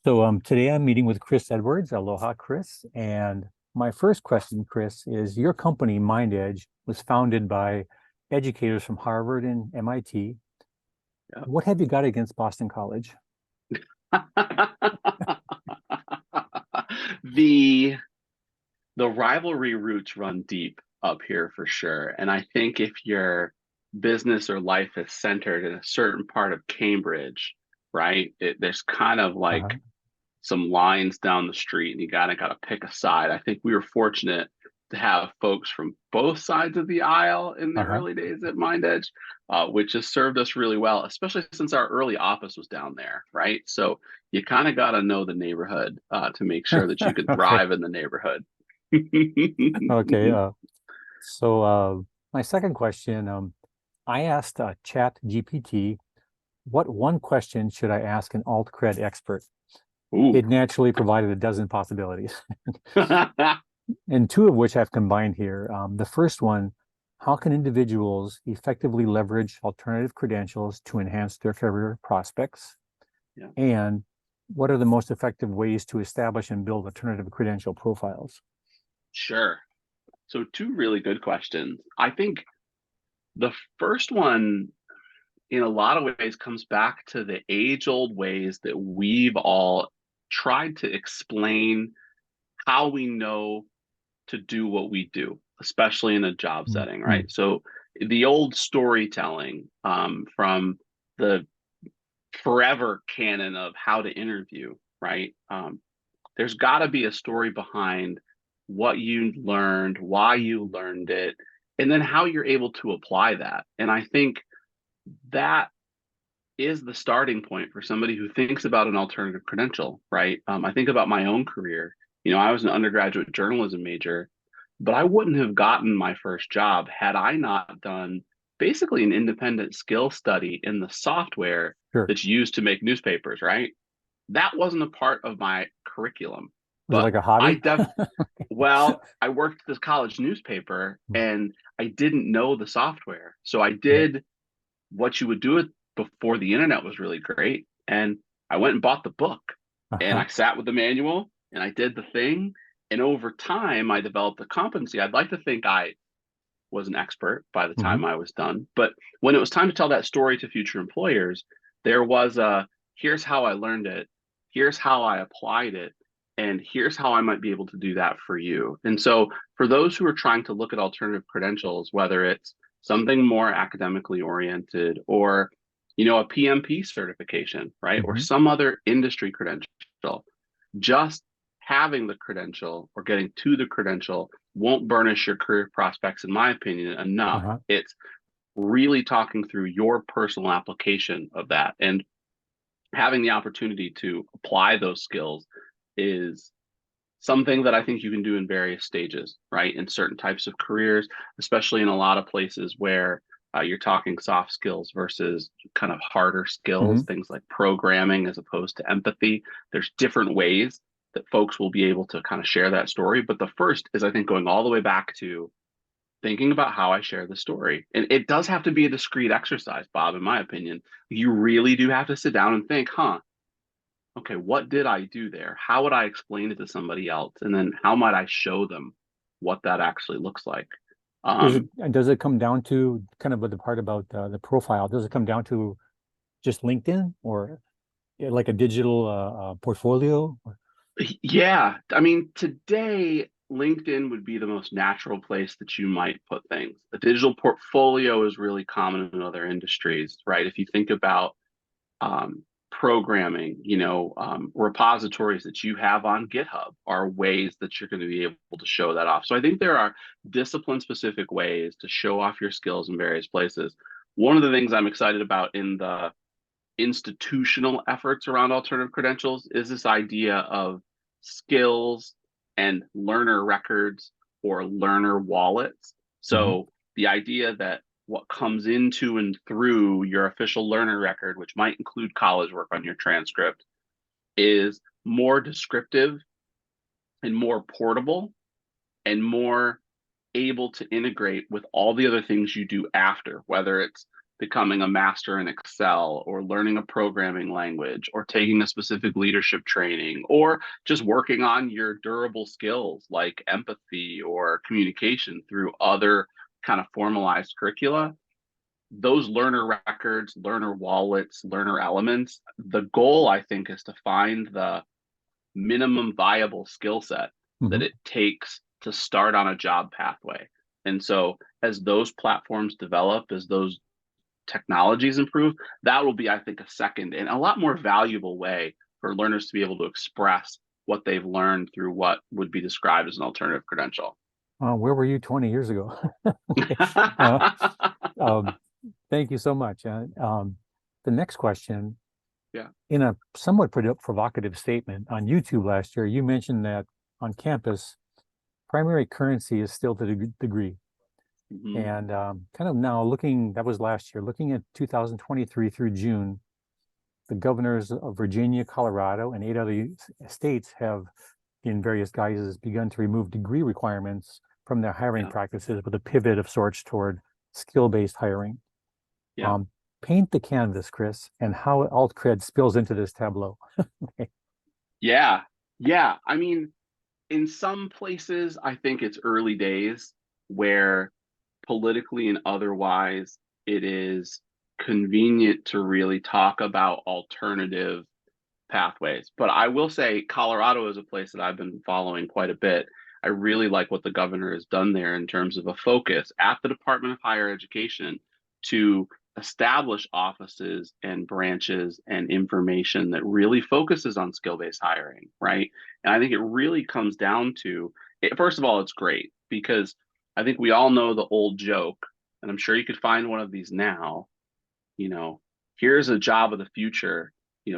So today I'm meeting with Chris Edwards. Aloha, Chris. And my first question, Chris, is your company, MindEdge, was founded by educators from Harvard and MIT. Yeah. What have you got against Boston College? The the rivalry roots run deep up here for sure. And I think if your business or life is centered in a certain part of Cambridge, right, there's kind of like Uh-huh. some lines down the street and you gotta pick a side. I think we were fortunate to have folks from both sides of the aisle in the Uh-huh. early days at MindEdge, which has served us really well, especially since our early office was down there, right? So you kind of got to know the neighborhood to make sure that you can Okay. thrive in the neighborhood. Okay. So my second question, I asked Chat GPT, what one question should I ask an alt cred expert? Ooh. It naturally provided a dozen possibilities. And two of which I've combined here. The first one, how can individuals effectively leverage alternative credentials to enhance their career prospects? Yeah, And what are the most effective ways to establish and build alternative credential profiles? sure. So two really good questions. I think the first one in a lot of ways comes back to the age old ways that we've all tried to explain how we know to do what we do, especially in a job setting, Mhm. right? So the old storytelling from the forever canon of how to interview, right? There's got to be a story behind what you learned, why you learned it, and then how you're able to apply that. And I think that is the starting point for somebody who thinks about an alternative credential, right? I think about my own career. I was an undergraduate journalism major, but I wouldn't have gotten my first job had I not done basically an independent skill study in the software Sure. that's used to make newspapers, right? That wasn't a part of my curriculum, Was it but like a I hobby? def well, I worked at this college newspaper and I didn't know the software. So I Yeah. did what you would do it before the internet was really great. And I went and bought the book and Uh-huh. I sat with the manual and I did the thing. And over time, I developed the competency. I'd like to think I was an expert by the Hmm. time I was done. But when it was time to tell that story to future employers, there was a here's how I learned it, here's how I applied it, and here's how I might be able to do that for you. And so, for those who are trying to look at alternative credentials, whether it's something more academically oriented or a PMP certification, right, or Hmm. some other industry credential, just having the credential or getting to the credential won't burnish your career prospects, in my opinion, enough. Uh-huh. It's really talking through your personal application of that and having the opportunity to apply those skills is something that I think you can do in various stages, right? In certain types of careers, especially in a lot of places where you're talking soft skills versus kind of harder skills, Hmm. things like programming as opposed to empathy. There's different ways that folks will be able to kind of share that story. But the first is, I think, going all the way back to thinking about how I share the story. And it does have to be a discrete exercise, Bob, in my opinion. You really do have to sit down and think, okay, what did I do there? How would I explain it to somebody else? And then how might I show them what that actually looks like? Does it Um, does it come down to kind of the part about the profile? Does it come down to just LinkedIn or like a digital portfolio? yeah, I mean, today, LinkedIn would be the most natural place that you might put things. A digital portfolio is really common in other industries, right? If you think about programming, repositories that you have on GitHub are ways that you're going to be able to show that off. So I think there are discipline specific ways to show off your skills in various places. One of the things I'm excited about in the institutional efforts around alternative credentials is this idea of skills and learner records or learner wallets. Hmm. So the idea that what comes into and through your official learner record, which might include college work on your transcript, is more descriptive and more portable and more able to integrate with all the other things you do after, whether it's becoming a master in Excel or learning a programming language or taking a specific leadership training or just working on your durable skills like empathy or communication through other kind of formalized curricula, those learner records, learner wallets, learner elements, the goal, I think, is to find the minimum viable skill set that it takes to start on a job pathway. And so as those platforms develop, as those technologies improve, that will be, I think, a second and a lot more valuable way for learners to be able to express what they've learned through what would be described as an alternative credential. Where were you 20 years ago? uh, um, thank you so much. The next question, Yeah. in a somewhat provocative statement on YouTube last year, you mentioned that on campus, primary currency is still the degree. And kind of now that was last year, looking at 2023 through June, the governors of Virginia, Colorado, and 8 other states have, in various guises, begun to remove degree requirements from their hiring practices with a pivot of sorts toward skill-based hiring. Paint the canvas, Chris, and how alt-cred spills into this tableau. Yeah. I mean, in some places, I think it's early days where politically and otherwise it is convenient to really talk about alternative pathways. But I will say Colorado is a place that I've been following quite a bit. I really like what the governor has done there in terms of a focus at the Department of Higher Education to establish offices and branches and information that really focuses on skill-based hiring, right? And I think it really comes down to it. First of all, it's great because I think we all know the old joke, and I'm sure you could find one of these now. Here's a job of the future.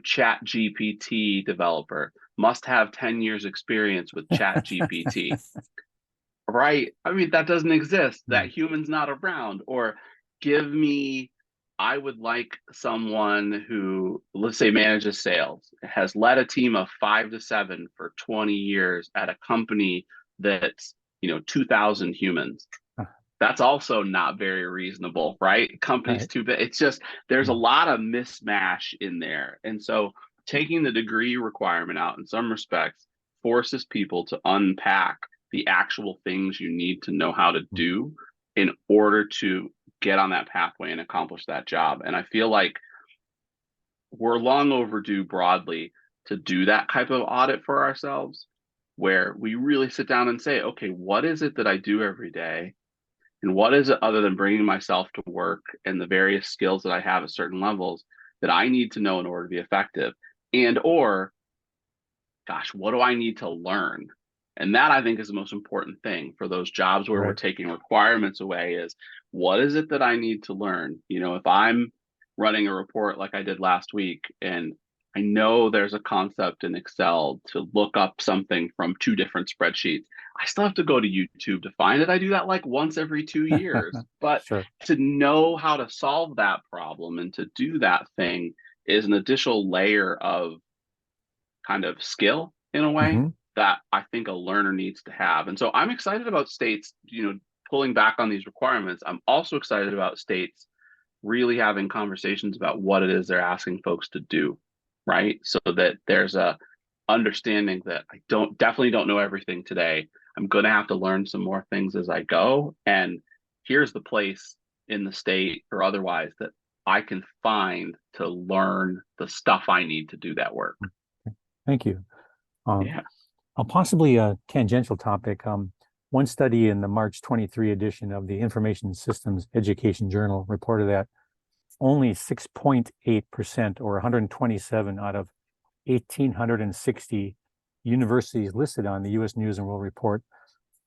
Chat GPT developer must have 10 years experience with Chat GPT. Right? I mean, that doesn't exist. That human's not around. Or I would like someone who, let's say, manages sales, has led a team of 5 to 7 for 20 years at a company that's 2,000 humans. That's also not very reasonable, right? Companies too big. It's just there's a lot of mismatch in there. And so taking the degree requirement out in some respects forces people to unpack the actual things you need to know how to do in order to get on that pathway and accomplish that job. And I feel like we're long overdue broadly to do that type of audit for ourselves, where we really sit down and say, okay, what is it that I do every day? And what is it other than bringing myself to work and the various skills that I have at certain levels that I need to know in order to be effective? Gosh, what do I need to learn? And that, I think, is the most important thing for those jobs where we're taking requirements away is what is it that I need to learn? If I'm running a report like I did last week and I know there's a concept in Excel to look up something from 2 different spreadsheets, I still have to go to YouTube to find it. I do that like once every 2 years. But to know how to solve that problem and to do that thing is an additional layer of kind of skill in a way that I think a learner needs to have. And so I'm excited about states, pulling back on these requirements. I'm also excited about states really having conversations about what it is they're asking folks to do, right? So that there's a understanding that I definitely don't know everything today. I'm going to have to learn some more things as I go. And here's the place in the state or otherwise that I can find to learn the stuff I need to do that work. Thank you. A possibly a tangential topic. One study in the March 23 edition of the Information Systems Education Journal reported that only 6.8% or 127 out of 1,860 universities listed on the U.S. News and World Report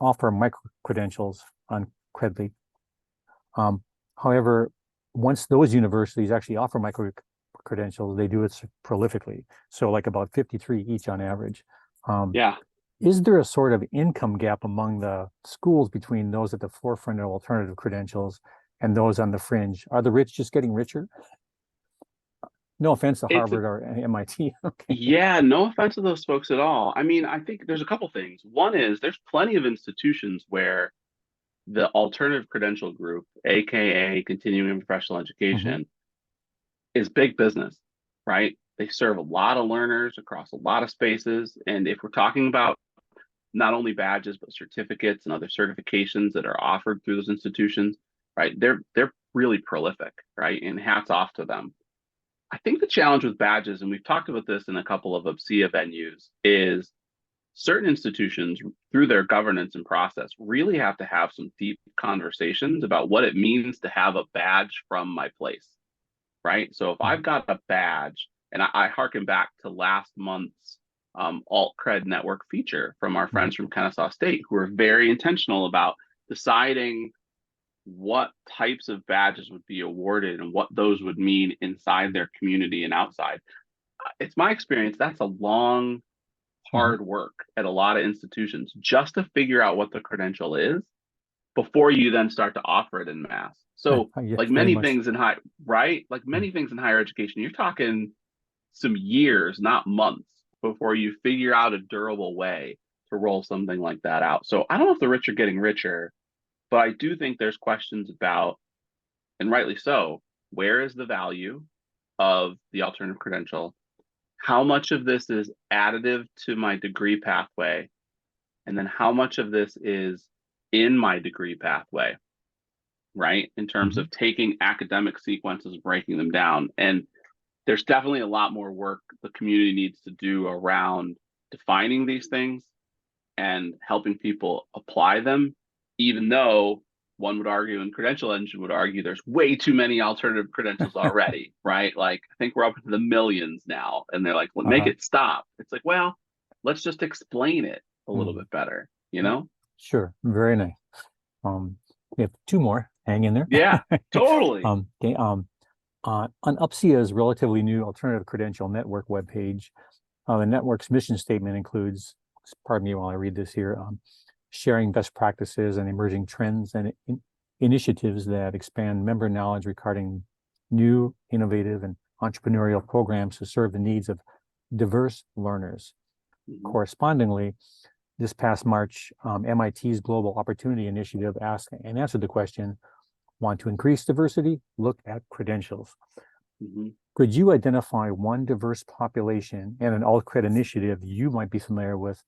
offer micro-credentials on Credly. However, once those universities actually offer micro-credentials, they do it prolifically. So like about 53 each on average. Is there a sort of income gap among the schools between those at the forefront of alternative credentials and those on the fringe? Are the rich just getting richer? No offense to Harvard or MIT. Yeah, no offense to those folks at all. I mean, I think there's a couple things. One is there's plenty of institutions where the alternative credential group, aka continuing professional education, is big business, right? They serve a lot of learners across a lot of spaces. And if we're talking about not only badges, but certificates and other certifications that are offered through those institutions, right? They're really prolific, right? And hats off to them. I think the challenge with badges, and we've talked about this in a couple of UPCEA venues, is certain institutions, through their governance and process, really have to have some deep conversations about what it means to have a badge from my place, right? So if I've got a badge, and I harken back to last month's Alt Cred Network feature from our friends from Kennesaw State, who are very intentional about deciding what types of badges would be awarded and what those would mean inside their community and outside. It's my experience that's a long, hard work at a lot of institutions just to figure out what the credential is before you then start to offer it in mass. So Yes, like very many much. things in high, right? Like many things in higher education, you're talking some years, not months, before you figure out a durable way to roll something like that out. So I don't know if the rich are getting richer, but I do think there's questions about, and rightly so, where is the value of the alternative credential? How much of this is additive to my degree pathway? And then how much of this is in my degree pathway, right? In terms of taking academic sequences, breaking them down. And there's definitely a lot more work the community needs to do around defining these things and helping people apply them, even though one would argue, and Credential Engine would argue, there's way too many alternative credentials already, right? Like, I think we're up into the millions now, and they're like, well, make it stop. It's like, well, let's just explain it a little bit better, you know? Sure, very nice. We have two more. Hang in there. Yeah, totally. Okay, on UPCEA's relatively new alternative credential network webpage, the network's mission statement includes, pardon me while I read this here, sharing best practices and emerging trends and initiatives that expand member knowledge regarding new, innovative, and entrepreneurial programs to serve the needs of diverse learners. Correspondingly, this past March, MIT's Global Opportunity Initiative asked and answered the question, want to increase diversity? Look at credentials. Could you identify one diverse population and an alt-cred initiative you might be familiar with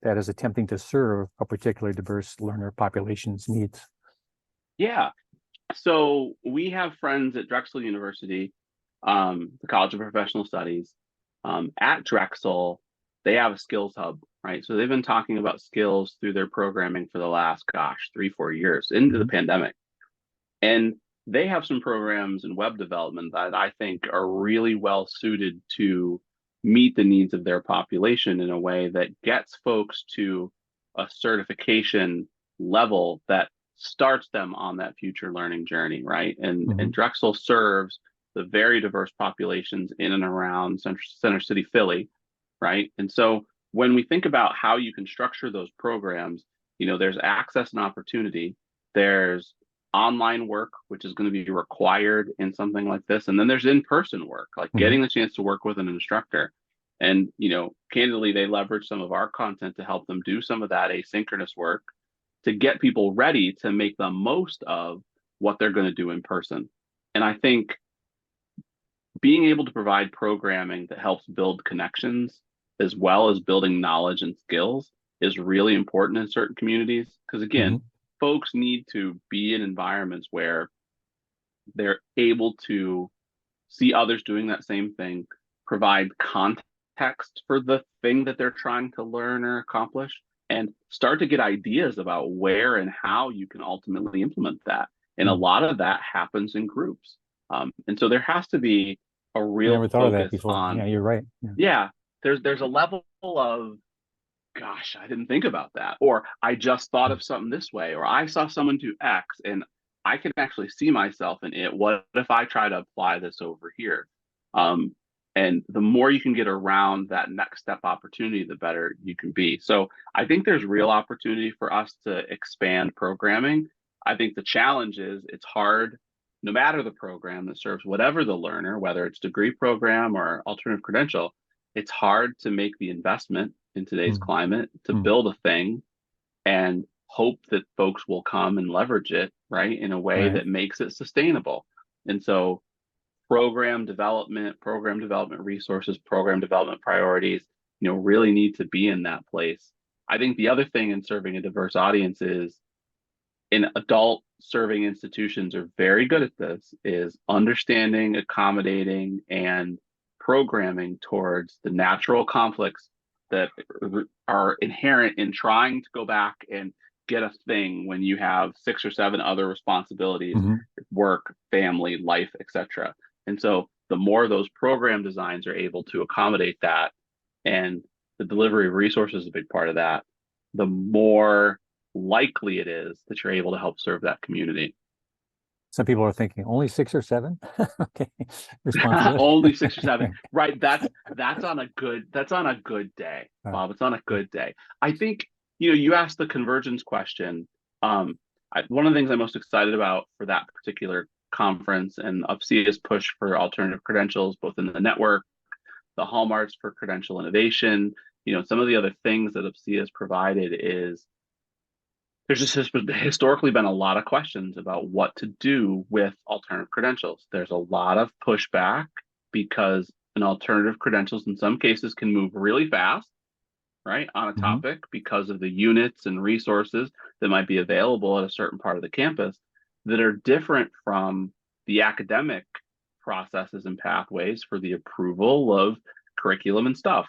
that is attempting to serve a particular diverse learner population's needs? Yeah. So we have friends at Drexel University, the College of Professional Studies. At Drexel, they have a skills hub, right? So they've been talking about skills through their programming for the last, 3-4 years into the pandemic. And they have some programs in web development that I think are really well suited to meet the needs of their population in a way that gets folks to a certification level that starts them on that future learning journey, right? And Drexel serves the very diverse populations in and around Center City, Philly, right? And so when we think about how you can structure those programs, you know, there's access and opportunity, there's online work, which is going to be required in something like this. And then there's in-person work, like getting the chance to work with an instructor. And, you know, candidly, they leverage some of our content to help them do some of that asynchronous work to get people ready to make the most of what they're going to do in person. And I think being able to provide programming that helps build connections as well as building knowledge and skills is really important in certain communities. Because again, folks need to be in environments where they're able to see others doing that same thing, provide context for the thing that they're trying to learn or accomplish, and start to get ideas about where and how you can ultimately implement that. And a lot of that happens in groups. And so there has to be a real focus on, yeah, you're right. There's a level of, gosh, I didn't think about that, or I just thought of something this way, or I saw someone do X and I can actually see myself in it. What if I try to apply this over here? And the more you can get around that next step opportunity, the better you can be. So I think there's real opportunity for us to expand programming. I think the challenge is it's hard, no matter the program that serves whatever the learner, whether it's degree program or alternative credential, it's hard to make the investment in today's climate to build a thing and hope that folks will come and leverage it, right, in a way Right. that makes it sustainable. And so program development resources, program development priorities, really need to be in that place. I think the other thing in serving a diverse audience is, in adult serving institutions are very good at this, is understanding, accommodating, and programming towards the natural conflicts that are inherent in trying to go back and get a thing when you have 6 or 7 other responsibilities, Mm-hmm. work, family, life, etc. And so the more those program designs are able to accommodate that, and the delivery of resources is a big part of that, the more likely it is that you're able to help serve that community. Some people are thinking only 6 or 7. Okay, responsibility. Only 6 or 7, right? That's on a good day, Bob. It's on a good day. I think you asked the convergence question. One of the things I'm most excited about for that particular conference and UPCEA's push for alternative credentials, both in the network, the hallmarks for credential innovation, some of the other things that UPCEA has provided is, there's just historically been a lot of questions about what to do with alternative credentials. There's a lot of pushback because an alternative credentials in some cases can move really fast, right, on a Mm-hmm. topic because of the units and resources that might be available at a certain part of the campus that are different from the academic processes and pathways for the approval of curriculum and stuff.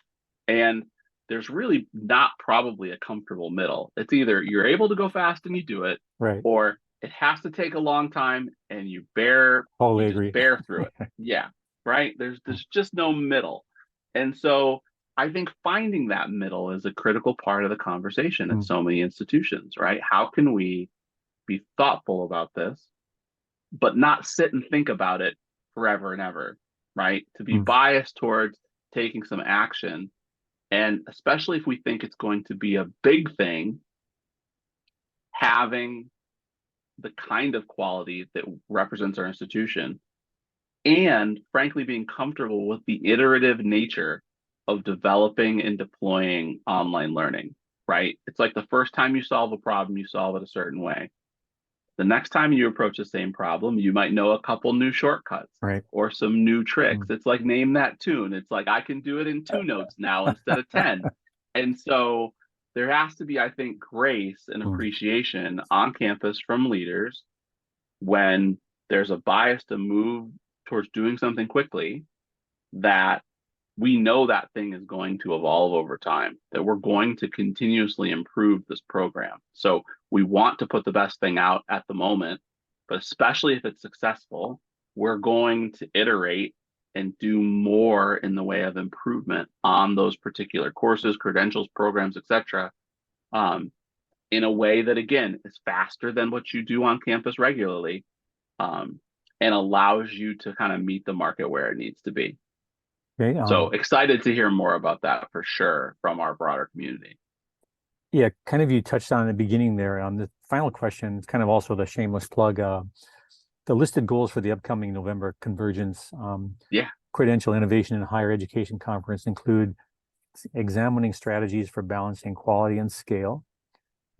And there's really not probably a comfortable middle. It's either you're able to go fast and you do it, Right. or it has to take a long time and you Totally just agree. bear through it. Yeah, right. There's just no middle. And so I think finding that middle is a critical part of the conversation at so many institutions, right? How can we be thoughtful about this, but not sit and think about it forever and ever, right? To be biased towards taking some action. And especially if we think it's going to be a big thing, having the kind of quality that represents our institution, and frankly, being comfortable with the iterative nature of developing and deploying online learning, right? It's like the first time you solve a problem, you solve it a certain way. The next time you approach the same problem, you might know a couple new shortcuts, Right. or some new tricks. It's like name that tune. It's like I can do it in 2 notes now instead of 10. And so there has to be, I think, grace and appreciation on campus from leaders when there's a bias to move towards doing something quickly, that we know that thing is going to evolve over time, that we're going to continuously improve this program. So we want to put the best thing out at the moment, but especially if it's successful, we're going to iterate and do more in the way of improvement on those particular courses, credentials, programs, etc., in a way that, again, is faster than what you do on campus regularly, and allows you to kind of meet the market where it needs to be. Okay. So excited to hear more about that for sure from our broader community. Yeah, kind of you touched on in the beginning there. On the final question, it's kind of also the shameless plug. The listed goals for the upcoming November Convergence Credential Innovation in Higher Education Conference include examining strategies for balancing quality and scale.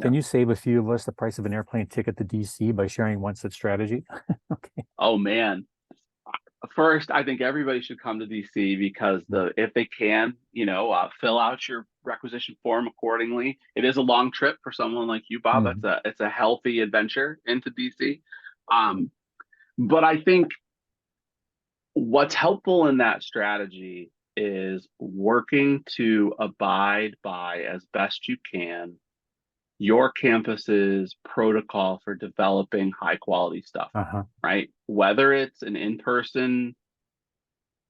Can you save a few of us the price of an airplane ticket to DC by sharing one such strategy? Okay. Oh man. First, I think everybody should come to DC because if they can, fill out your requisition form accordingly. It is a long trip for someone like you, Bob. It's a healthy adventure into DC. But I think what's helpful in that strategy is working to abide by, as best you can, your campus's protocol for developing high quality stuff, right? Whether it's an in-person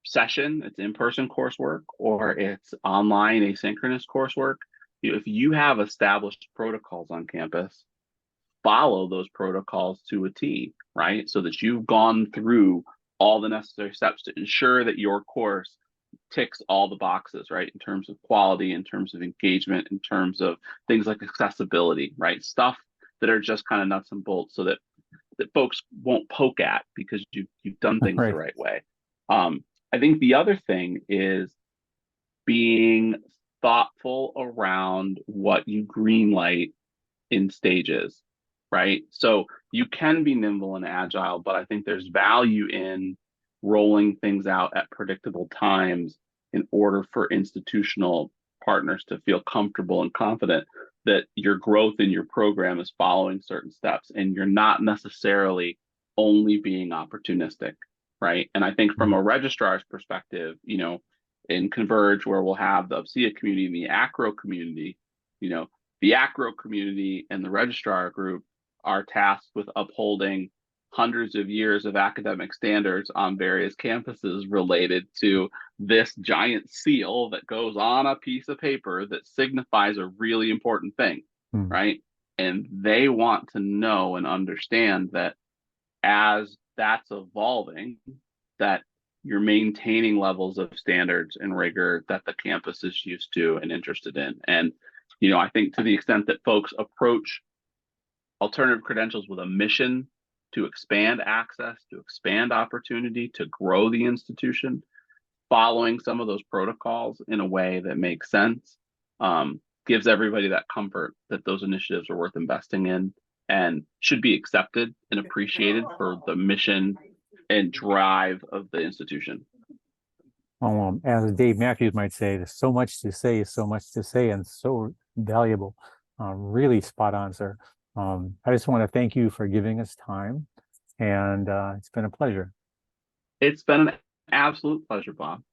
session, it's in-person coursework, or it's online asynchronous coursework. If you have established protocols on campus, follow those protocols to a T, right? So that you've gone through all the necessary steps to ensure that your course ticks all the boxes, right? In terms of quality, in terms of engagement, in terms of things like accessibility, right? Stuff that are just kind of nuts and bolts, so that folks won't poke at because you've done things the right way. I think the other thing is being thoughtful around what you greenlight in stages, right? So you can be nimble and agile, but I think there's value in rolling things out at predictable times in order for institutional partners to feel comfortable and confident that your growth in your program is following certain steps and you're not necessarily only being opportunistic, right? And I think from a registrar's perspective, you know, in Converge, where we'll have the UPCEA community and the ACRO community, you know, the ACRO community and the registrar group are tasked with upholding hundreds of years of academic standards on various campuses related to this giant seal that goes on a piece of paper that signifies a really important thing, right? And they want to know and understand that as that's evolving, that you're maintaining levels of standards and rigor that the campus is used to and interested in. And, you know, I think to the extent that folks approach alternative credentials with a mission to expand access, to expand opportunity, to grow the institution, following some of those protocols in a way that makes sense, gives everybody that comfort that those initiatives are worth investing in and should be accepted and appreciated for the mission and drive of the institution. As Dave Matthews might say, there's so much to say, so much to say, and so valuable. Really spot on, sir. I just want to thank you for giving us time, and it's been a pleasure. It's been an absolute pleasure, Bob.